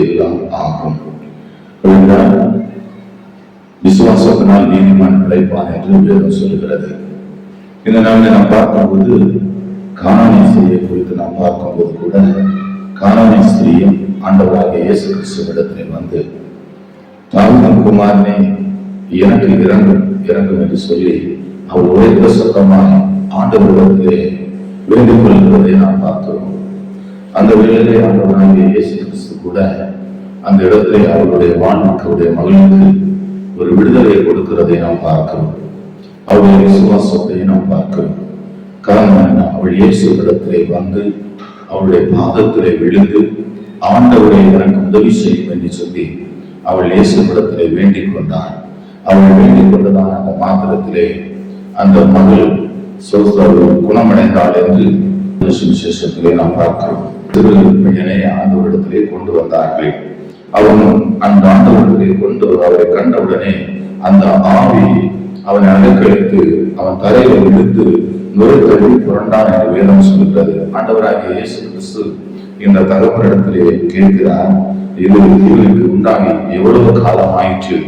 எல்லாம் ஆகும். விசுவாசத்தினால் நீதிமான் பிழைப்பான் என்று வேதம் சொல்லுகிறது. இந்த நாளில் நாம் பார்க்கும்போது கானானிய ஸ்திரியை குறித்து நாம் பார்க்கும்போது கூட கானானிய ஸ்திரியும் ஆண்டவராகிய இயேசு கிறிஸ்துவிடத்தில் வந்து தாவீதின் குமாரனே எனக்கு இறங்கும் என்று சொல்லி அவர் உரைத்த சத்தமாக ஆண்டவரிடத்திலே வேண்டிக் கொள்கிறதை நாம் பார்க்கிறோம். அந்த வேளையிலே ஆண்டவராகிய இயேசு கிறிஸ்து கூட அந்த இடத்திலே அவருடைய வாழ்க்கையுடைய மகளுக்கு ஒரு விடுதலை கொடுக்கிறதை நாம் பார்க்கிறோம். அவருடைய விசுவாசத்தை நாம் பார்க்கிறோம். காரணம் என்ன? அவள் இயேசு இடத்திலே வந்து அவருடைய பாதத்திலே விழுந்து ஆண்டவரை எனக்கு உதவி செய்யும் என்று சொல்லி அவள் இயேசு இடத்திலே வேண்டிக் கொண்டாள். அவள் வேண்டிக் கொண்டதான அந்த மாத்திரத்திலே அந்த மகள் குணமடைந்தாள் என்று சுவிசேஷத்திலே நாம் பார்க்கிறோம். திரு பையனை ஆண்டவரிடத்திலே கொண்டு வந்தார்கள். அவனும் அந்த ஆண்டவரிடத்திலே கொண்டு அவரை கண்டவுடனே அந்த ஆவி அவனை அணுக்களித்து அவன் தரையில் விழுந்து நுழைத்தடி புரண்டான் என்று வேதம் சொல்கிறது. ஆண்டவராகிய இயேசு கிறிஸ்து இந்த தகவலிடத்திலே கேட்கிறார், இது இவனுக்கு உண்டாகி எவ்வளவு காலம் ஆயிற்று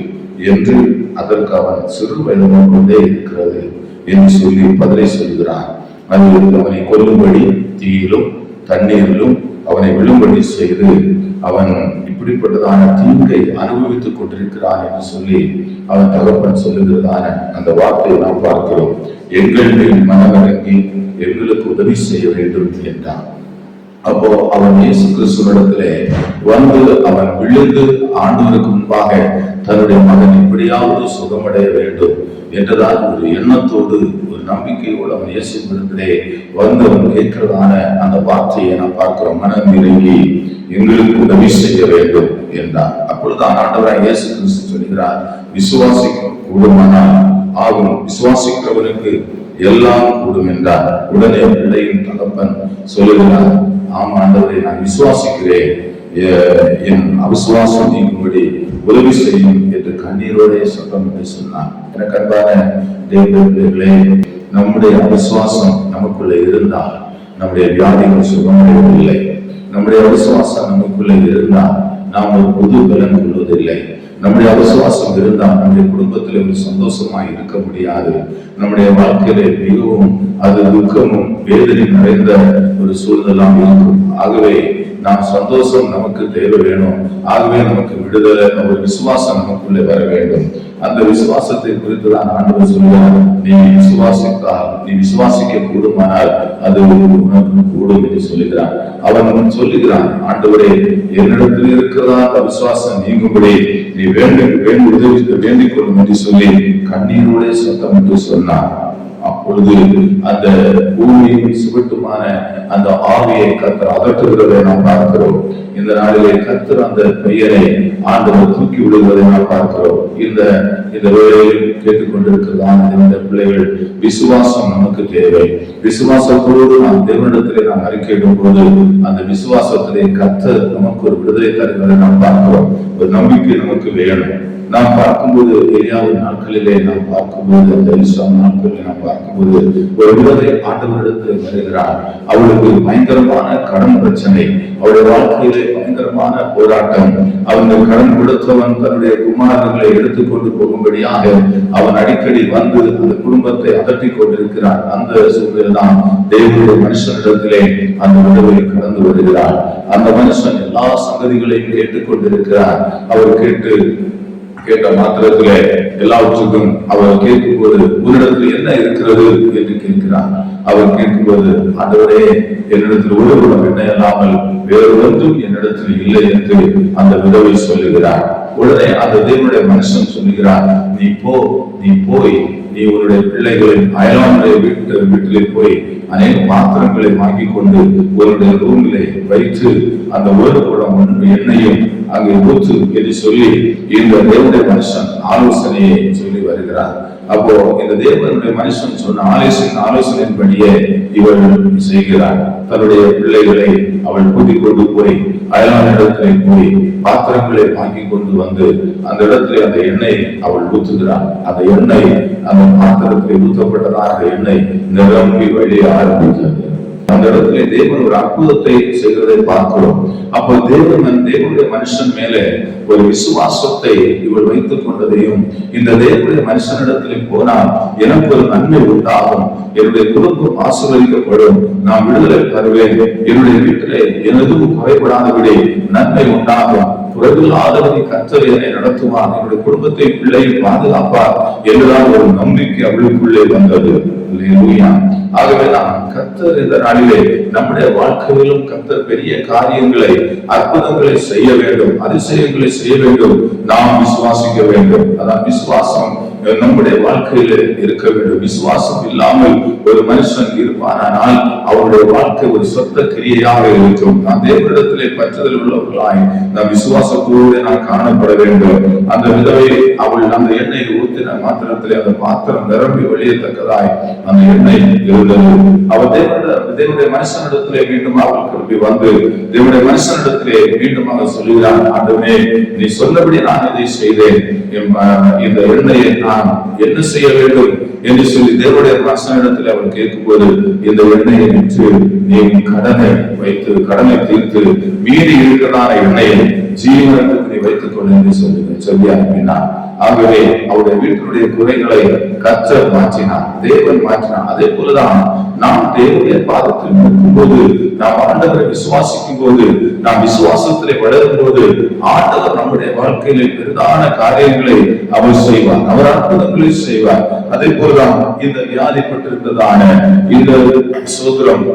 என்று. அதற்கு அவன் சிறு வயது கொண்டே இருக்கிறது என்று சொல்லி பதிலை சொல்கிறான். அது அவனை கொல்லும்படி தீயிலும் தண்ணீரிலும் அவனை விழும்படி செய்து அவன் இப்படிப்பட்டதான தீங்கை அனுபவித்துக் கொண்டிருக்கிறான் என்று சொல்லி அவன் தகப்பன் சொல்லுகிறதான அந்த வார்த்தையை நாம் பார்க்கிறோம். எங்கள் மேல் மனமிறங்கி எங்களுக்கு உதவி செய்ய வேண்டும் என்றான். அப்போ அவன் இயேசு கிறிஸ்துவிடத்திலே வந்து அவன் விழுந்து ஆண்டவருக்கு முன்பாக தன்னுடைய மகன் எப்படியாவது சுகமடைய வேண்டும் என்றுதான் ஒரு எண்ணத்தோடு ஒரு நம்பிக்கையோடு அவன் இயேசுவிடத்திலே வந்து அவன் கேட்கிறதான அந்த வார்த்தையை நாம் பார்க்கிறோம். மனம் இறங்கி எங்களுக்கு உதவி செய்ய வேண்டும் என்றார். அப்பொழுதுதான் ஆண்டவராய் இயேசு கிறிஸ்து சொல்கிறார், விசுவாசிக்க கூடுமானால் ஆகும், விசுவாசிக்கிறவனுக்கு எல்லாம் கூடும் என்றார். உடனே பிள்ளையின் தகப்பன் சொல்லுகிறார், ஆமா ஆண்டவரை, நான் விசுவாசிக்கிறேன், என் அவிசுவாசம் நீங்கும்படி உதவி செய்யும் என்று கண்ணீரோடைய சத்தம் என்று சொன்னான். எனக்கு அன்பான தேவர்களே, நம்முடைய அவிசுவாசம் நமக்குள்ள இருந்தால் நம்முடைய வியாதிகள் சுகமடைவதில்லை. நம்முடைய அவிசுவாசம் நமக்குள்ள இருந்தால் நாம் ஒரு புது பலன் கொள்வதில்லை. நம்முடைய அவிசுவாசம் இருந்தால் நம்முடைய குடும்பத்தில் ஒரு சந்தோஷமாய் இருக்க முடியாது. நம்முடைய வாழ்க்கையிலே மிகவும் அது துக்கமும் வேதனை நிறைந்த ஒரு சூழ்நிலாம் இருக்கும். ஆகவே நாம் சந்தோஷம் நமக்கு தேவை வேணும். ஆகவே நமக்கு விடுதலை, ஒரு விசுவாசம் நமக்குள்ளே வர வேண்டும். அந்த விசுவாசத்தை குறித்து தான் ஆண்டவர் சொல்கிறார், நீ விசுவாசித்தால், நீ விசுவாசிக்க கூடுமானால் அது உனக்கு கூடும் என்று சொல்லுகிறான். அவன் சொல்லுகிறான், ஆண்டவரே, என்னிடத்தில் இருக்கிறதா அந்த விசுவாசம் நீங்கும்படி நீ வேண்டிக் கொள்ளும் என்று சொல்லி கண்ணீரோட சத்தம் என்று சொன்னான். அப்பொழுது அந்த பூமியின் சுவட்டுமான அந்த ஆவியை கர்த்தர் அகற்றுகிறதை நாம் பார்க்கிறோம். இந்த நாளிலே கர்த்தர் அந்த பெயரை ஆண்டவர் தூக்கி விடுவதை நாம் பார்க்கிறோம். இந்த வேளையில் கேட்டுக்கொண்டிருக்கிறதான இந்த பிள்ளைகள், விசுவாசம் நமக்கு தேவை. விசுவாசத்தோடு நாம் தேவனிடத்திலே நாம் அறிக்கையிடும் போது அந்த விசுவாசத்திலே கர்த்தர் நமக்கு ஒரு விடுதலை தருகிறதை நாம் பார்க்கிறோம். ஒரு நம்பிக்கை நமக்கு வேணும். நாம் பார்க்கும்போது எலியாவின் நாட்களிலே நாம் பார்க்கும்போது, அந்த எலிசா நாட்களிலே நாம் பார்க்கும்போது ஒரு விதத்தை ஆண்டவரிடத்தில் வருகிறார். அவளுக்கு பயங்கரமான கடன் பிரச்சனை, அவருடைய வாழ்க்கையிலே பயங்கரமான போராட்டம். அவங்க கடன் கொடுத்தவன் தன்னுடைய குமாரர்களை எடுத்துக்கொண்டு போகும்படியாக அவன் அடிக்கடி வந்து அந்த குடும்பத்தை அகற்றிக் கொண்டிருக்கிறார். அந்த சூழலில் தான் தேவனுடைய மனுஷனிடத்திலே அந்த விடுதலை கடந்து வருகிறார். அந்த மனுஷன் எல்லா சங்கதிகளையும் கேட்டுக்கொண்டிருக்கிறார். அவர் கேட்ட மாத்திரத்திலே எல்லாவற்றுக்கும் அவர் கேட்கும்போது, உன்னிடத்தில் என்ன இருக்கிறது என்று கேட்கிறார். அவர் கேட்கும்போது, ஆண்டவரே, என்னிடத்தில் ஒரு குணம் என்ன இல்லாமல் வேறு ஒன்றும் என்னிடத்தில் இல்லை என்று அந்த விதவை சொல்லுகிறார். உடனே அந்த தேவனுடைய மனுஷன் சொல்லுகிறார், நீ போய் நீ உன்னுடைய பிள்ளைகளின் அயலானுடைய வீட்டிலே போய் அநேக பாத்திரங்களை வாங்கி கொண்டு உன்னுடைய ரூமிலே வைத்து அந்த ஒரு குடம் எண்ணெயும் அங்கே ஊற்று என்று சொல்லி இந்த தேவனுடைய மனுஷன் ஆலோசனையை சொல்லி வருகிறார். அப்போ இந்த தேவனுடைய மனுஷன் சொன்ன ஆலோசனையின்படியே இவள் செய்கிறார். தன்னுடைய பிள்ளைகளை அவள் கூட்டிக் கொண்டு போய் அயலான இடத்திலே போய் பாத்திரங்களை வாங்கி கொண்டு வந்து அந்த இடத்திலே அந்த எண்ணெய் அவள் ஊற்றுகிறார். அந்த எண்ணெய் அந்த பாத்திரத்திலே ஊற்றப்பட்டதாக எண்ணெய் நிரம்பி வழிய ஆரம்பித்தது. அந்த இடத்துல தேவன் ஒரு அற்புதத்தை செய்கிறதை பார்க்கிறோம். அப்போ தேவனுடைய மனுஷன் மேலே ஒரு விசுவாசத்தை இவள் வைத்துக் கொண்டதையும், இந்த தேவனுடைய மனுஷனிடத்திலே போனால் எனக்கு ஒரு நன்மை உண்டாகும், என்னுடைய குடும்பம் ஆசீர்வதிக்கப்படும், நான் விடுதலை தருவேன், என்னுடைய வீட்டிலே எதுவும் குறைபடாதபடி நன்மை உண்டாகும், குறைவில்லாதபடி கர்த்தர் என்னை நடத்துவார், என்னுடைய குடும்பத்தை பிள்ளையை பாதுகாப்பார் என்றுதான் ஒரு நம்பிக்கை அவளுக்குள்ளே வந்தது. ஆகவே நான் கர்த்தர் இந்த நாளிலே நம்முடைய வாழ்க்கையிலும் கர்த்தர் பெரிய காரியங்களை, அற்புதங்களை செய்ய வேண்டும், அதிசயங்களை செய்ய வேண்டும். நாம் விசுவாசிக்க வேண்டும். அதான் விசுவாசம் நம்முடைய வாழ்க்கையில இருக்க வேண்டும். விசுவாசம் இல்லாமல் ஒரு மனுஷன் இருப்பானால் அவருடைய வாழ்க்கை ஒரு சொந்த கிரியையாக இருக்கும். நான் தேவனிடத்திலே பற்றுதல் உள்ளவர்களாய் நாம் விசுவாசத்தோடு நான் காணப்பட வேண்டும். அந்த விதவை அவள் அந்த எண்ணெயை ஊற்றின மாத்திரத்திலே அந்த பாத்திரம் நிரம்பி வெளியத்தக்கதாய் அந்த எண்ணெய் இருந்தது. அவள் தேவனுடைய மனுஷனிடத்திலே மீண்டும் அவள் திரும்பி வந்து தேவனுடைய மனுஷனிடத்திலே மீண்டுமாக சொல்லுகிறான், ஆண்டவனே நீ சொன்னபடி நான் இதை செய்தேன், இந்த எண்ணெயை நான் என்ன செய்ய வேண்டும் என்று சொல்லி தேவனுடைய மனுஷனிடத்தில் அவர் கேட்கும் போது, இந்த எண்ணெயை விற்று நீ கடனை தீர்த்து மீறி இருக்கிறதான எண்ணெயை ஜீவனத்துக்கு நீ வைத்துக் கொள்ள என்று சொல்லி அனுப்பினார். ஆகவே அவருடைய வீட்டினுடைய குறைகளை கர்த்தர் மாற்றினார், தேவன் மாற்றினார். அதே போலதான் நாம் தேவனுடைய பாதத்தில் நிற்கும் போது, நாம் ஆண்டவரை விசுவாசிக்கும் போது, நாம் விசுவாசத்திலே வளரும் போது ஆண்டவர் நம்முடைய வாழ்க்கையிலே பெரிதான காரியங்களை அவர் செய்வார், அவர் அற்புதங்களை செய்வார். அதே போலதான் இந்த வியாதிப்பட்டிருந்ததான இந்த சோதரம்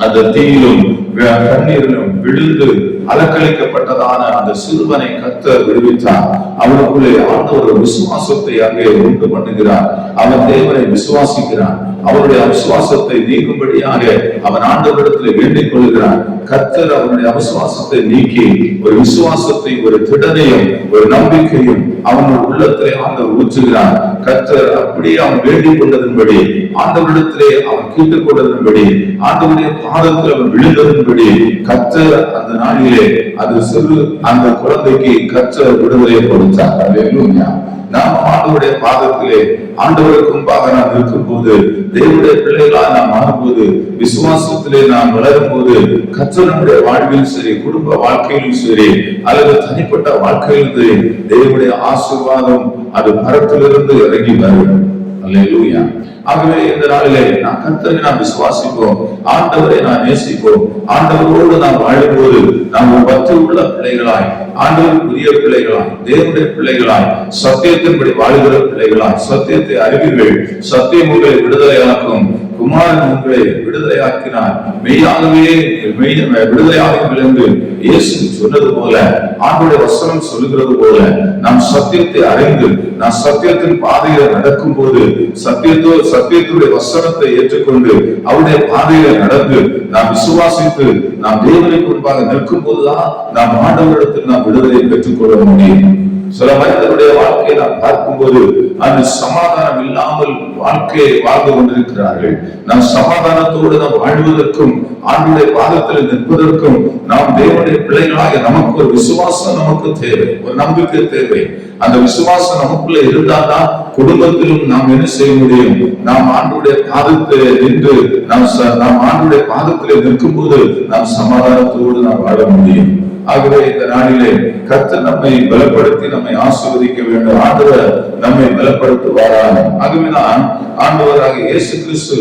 அந்த தீயிலும் கண்ணீரிலும் விழுந்து அலக்களிக்கப்பட்டதான அந்த சிறுவனை கர்த்தர் விடுவித்தார். அவனுக்குள்ளே ஆண்டவர் விசுவாசத்தை அங்கே உண்டு பண்ணுகிறார். அவன் தேவனை விசுவாசிக்கிறான். அவருடைய அவிசுவாசத்தை நீக்கும்படியாக அவன் ஆண்டவரிடத்தில் வேண்டிக் கொள்கிறான். கர்த்தர் அவனுடைய அவிசுவாசத்தை நீக்கி ஒரு விசுவாசத்தை, ஒரு திடனையும், ஒரு நம்பிக்கையும் அவனுடைய உள்ளத்திலே ஆண்டவர் ஊற்றுகிறான். கர்த்தர் அப்படியே அவன் வேண்டிக் கொண்டதன்படி, ஆண்டவரிடத்திலே அவன் கேட்டுக் கொண்டதன்படி, ஆண்டவருடைய பாதத்தில் அவன் விழுந்ததன்படி கர்த்தர் அந்த நாளிலே அது அந்த குழந்தைக்கு கர்த்தர் விடுதலை கொடுத்தார். அல்லேலூயா. நாம் ஆண்டவருடைய பாதத்திலே ஆண்டவருக்கு முன்பாக நாம் இருக்கும் போது, தேவனுடைய பிள்ளைகளாக நாம் மாறும்போது, விசுவாசத்திலே நாம் வளரும் போது கர்த்தர் நம்முடைய வாழ்விலும் சரி, குடும்ப வாழ்க்கையிலும் சரி, அல்லது தனிப்பட்ட வாழ்க்கையிலும் சரி, தேவனுடைய ஆசீர்வாதம் அது பரத்திலிருந்து இறங்கி வரும். அல்லேலூயா. ஆகவே இந்த நாளிலே நான் கர்த்தரை நாம் விசுவாசிப்போம், ஆண்டவரை நாம் நேசிப்போம். ஆண்டவரோடு நாம் வாழும்போது நாம் ஒரு பக்தி உள்ள பிள்ளைகளாய், ஆண்டவருக்குரிய பிள்ளைகளாய், தேவனுடைய பிள்ளைகளாய், சத்தியத்தின்படி வாழுகிற பிள்ளைகளாய், சத்தியத்தை அறிவீர்கள், சத்தியம் உங்களை விடுதலையாக்கும், குமாரன் உங்களை விடுதலையாக்கினார், மெய்யாகவே விடுதலையாகுங்கள் என்று இயேசு சொன்னது போல, ஆண்டவருடைய வசனம் சொல்லுகிறது போல, நாம் சத்தியத்தை அறிந்து நாம் சத்தியத்தின் பாதையில நடக்கும் போது, சத்தியத்துடைய வசனத்தை ஏற்றுக்கொண்டு அவருடைய பாதையில நடந்து நாம் விசுவாசித்து நாம் தேவனுக்கு முன்பாக நிற்கும் போதுதான் நாம் ஆண்டவரிடத்தில் நாம் விடுதலை பெற்றுக் கொள்ள முடியும். சில மனிதனுடைய வாழ்க்கையை நாம் பார்க்கும்போது அந்த சமாதானம் இல்லாமல் வாழ்க்கையை வாழ்ந்து கொண்டிருக்கிறார்கள். நாம் சமாதானத்தோடு நாம் வாழ்வதற்கும் ஆண்டுடைய பாதத்தில் நிற்பதற்கும் நாம் தேவனுடைய பிள்ளைகளாக நமக்கு ஒரு விசுவாசம் நமக்கு தேவை, ஒரு நம்பிக்கை தேவை. அந்த விசுவாசம் நமக்குள்ள இருந்தால்தான் குடும்பத்திலும் நாம் என்ன செய்ய முடியும். நாம் ஆண்டுடைய பாதத்தில் நின்று நாம் ஆண்டுடைய பாதத்தில் நிற்கும் போது நாம் சமாதானத்தோடு நாம் வாழ முடியும். ஆகவே இந்த நாளிலே கர்த்தர் நம்மை பலப்படுத்தி நம்மை ஆசீர்வதிக்க வேண்டும். ஆண்டவர் நம்மை பலப்படுத்துவாராக. ஆகவேதான் ஆண்டவராக இயேசு கிறிஸ்து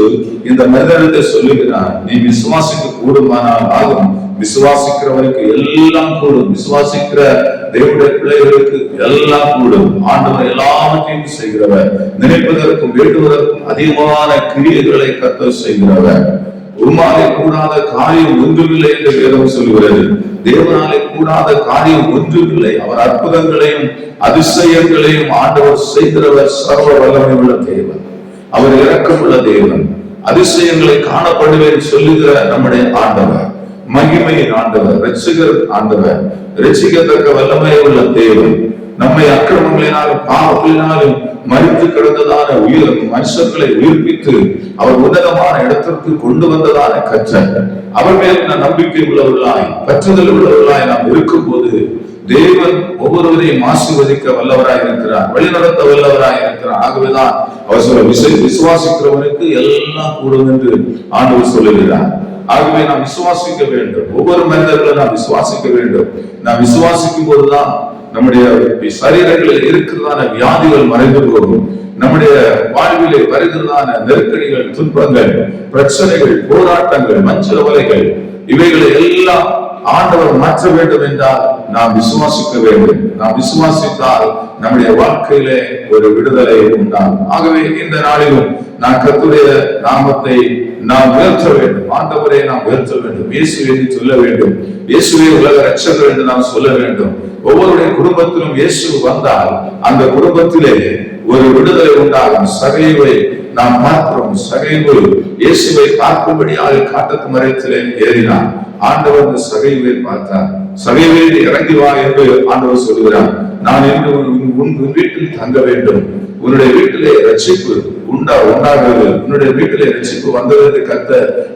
இந்த மனிதனிடத்தை சொல்லுகிறார், நீ விசுவாசிக்க கூடுமானால் ஆகும். விசுவாசிக்கிறவருக்கு எல்லாம் கூடும். விசுவாசிக்கிற தேவனுடைய பிள்ளைகளுக்கு எல்லாம் கூடும். ஆண்டவர் எல்லாவற்றையும் செய்கிறவர், நினைப்பதற்கும் வேண்டுவதற்கும் அதிகமான கிரியைகளை கர்த்தர் செய்கிறவர். உம்மாலே கூடாத காரியம் ஒன்றுமில்லை என்று வேதம் சொல்கிறது. தேவனாலே கூடாத காரியம் ஒன்றுமில்லை. அவர் அற்புதங்களையும் அதிசயங்களையும் ஆண்டவர் செய்கிறவர். சர்வ வல்லமை உள்ள தேவன், அவர் இரக்கமுள்ள தேவன். அதிசயங்களை காணப்படுவேன் சொல்லுகிற நம்முடைய ஆண்டவர், மகிமையின் ஆண்டவர், ரட்சிகர் ஆண்டவர், ரட்சிக்கத்தக்க வல்லமை உள்ள தேவன். நம்மை அக்கிரமங்களினாலும் பாவங்களினாலும் மறித்து கிடந்ததான மனுஷர்களை உயிர்ப்பித்து அவர் உன்னதமான இடத்திற்கு கொண்டு வந்ததான கர்த்தர். அவர் மேல் நம்பிக்கை உள்ளவர்களாய், பற்றுதல் உள்ளவர்களாய் நாம் இருக்கும் போது தேவன் ஒவ்வொருவரையும் ஆசீர்வதிக்க வல்லவராய் இருக்கிறார், வழிநடத்த வல்லவராய் இருக்கிறார். ஆகவேதான் அவர் சொல்ல, விசுவாசிக்கிறவனுக்கு எல்லாம் கூடும் என்று ஆண்டவர் சொல்லுகிறார். ஆகவே நாம் விசுவாசிக்க வேண்டும். ஒவ்வொரு மனிதர்களும் நாம் விசுவாசிக்க வேண்டும். நாம் விசுவாசிக்கும் போதுதான் நம்முடைய சரீரங்களில் இருக்கிறதான வியாதிகள் மறைந்து போகும். நம்முடைய வாழ்விலே வருகிறதான நெருக்கடிகள், துன்பங்கள், பிரச்சனைகள், போராட்டங்கள், மஞ்சள் வலைகள், இவைகளை எல்லாம் ஆண்டவர் மாற்ற வேண்டும் என்றால் நாம் விசுவாசிக்க வேண்டும். நாம் விசுவாசித்தால் நம்முடைய வாழ்க்கையிலே ஒரு விடுதலை உண்டாகும். ஆகவே இந்த நாளிலும் நான் கர்த்தருடைய நாமத்தை நாம் உயர்த்த வேண்டும். ஆண்டவரை நாம் உயர்த்த வேண்டும். இயேசுவை என்று சொல்ல வேண்டும். இயேசுவை உலக ரட்சகர் என்று நாம் சொல்ல வேண்டும். ஒவ்வொருடைய குடும்பத்திலும் இயேசு வந்தால் அந்த குடும்பத்திலே ஒரு விடுதலை உண்டாகும். சகைவை நாம் பார்க்கிறோம். சகைவு இயேசுவை பார்க்கும்படியாக காட்டத்து மரத்திலே ஏறினார். ஆண்டவர் அந்த சகைவை பார்த்தார். சகைவை இறங்கி வா என்று ஆண்டவர் சொல்கிறார். நான் என்று உன் வீட்டில் தங்க வேண்டும். உன்னுடைய வீட்டிலே ரட்சிப்பு உண்டாகிறது. உன்னுடைய வீட்டிலே ரட்சிப்பு வந்தது கத்த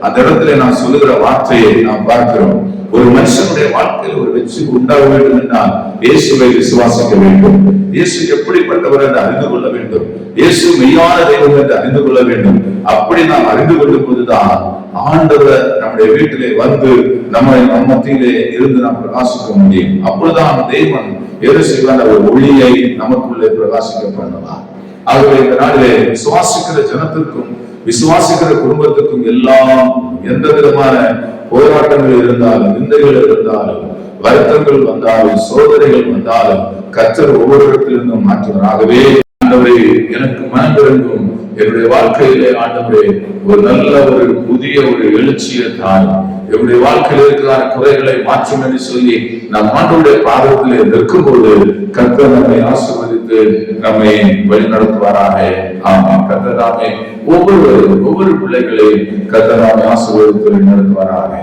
அந்த இடத்துல நான் சொல்லுகிற வார்த்தையை நாம் பார்க்கிறோம். ஒரு மனுஷனுடைய வாழ்க்கையில் ஒரு ரட்சிப்பு உண்டாக வேண்டும் என்றால் இயேசுவை விசுவாசிக்க வேண்டும். இயேசு எப்படிப்பட்டவர் என்று அறிந்து கொள்ள வேண்டும். இயேசு மெய்யான தெய்வம் என்று அறிந்து கொள்ள வேண்டும். அப்படி நாம் அறிந்து கொள்ளும் போதுதான் ஆண்டவர் நம்முடைய வீட்டிலே வந்து நம்ம மத்தியிலே இருந்து நாம் பிரகாசிக்க முடியும். அப்பொழுதுதான் தேவன் எது செய்வார்? ஒரு ஒளியை நமக்குள்ளே பிரகாசிக்க பண்ணுவார். ஆகவே இந்த நாளிலே விசுவாசிக்கிற ஜனத்திற்கும் விசுவாசிக்கிற குடும்பத்துக்கும் எல்லாம் எந்த விதமான போராட்டங்கள் இருந்தாலும், நிந்தைகள் இருந்தாலும், வருத்தங்கள் வந்தாலும், சோதனைகள் வந்தாலும் கர்த்தர் ஒவ்வொரு இடத்திலிருந்தும் மாற்றுவார். ஆகவே ஆண்டவரே எனக்கு மனதிறங்கும். என்னுடைய வாழ்க்கையிலே ஆண்டவரே ஒரு நல்ல ஒரு புதிய ஒரு எழுச்சியை தாரும். என்னுடைய வாழ்க்கையில் இருக்கிற குறைகளை மாற்றும் என்று சொல்லி நம் ஆண்டவருடைய பாதத்திலே நிற்கும் போது கர்த்தர் நம்மை ஆசீர்வதித்து நம்மை வழி நடத்துவாராக. ஆமா, கர்த்தர் தாமே ஒவ்வொரு பிள்ளைகளையும் கர்த்தர் நாமே ஆசீர்வதித்து வழி நடத்துவாராக.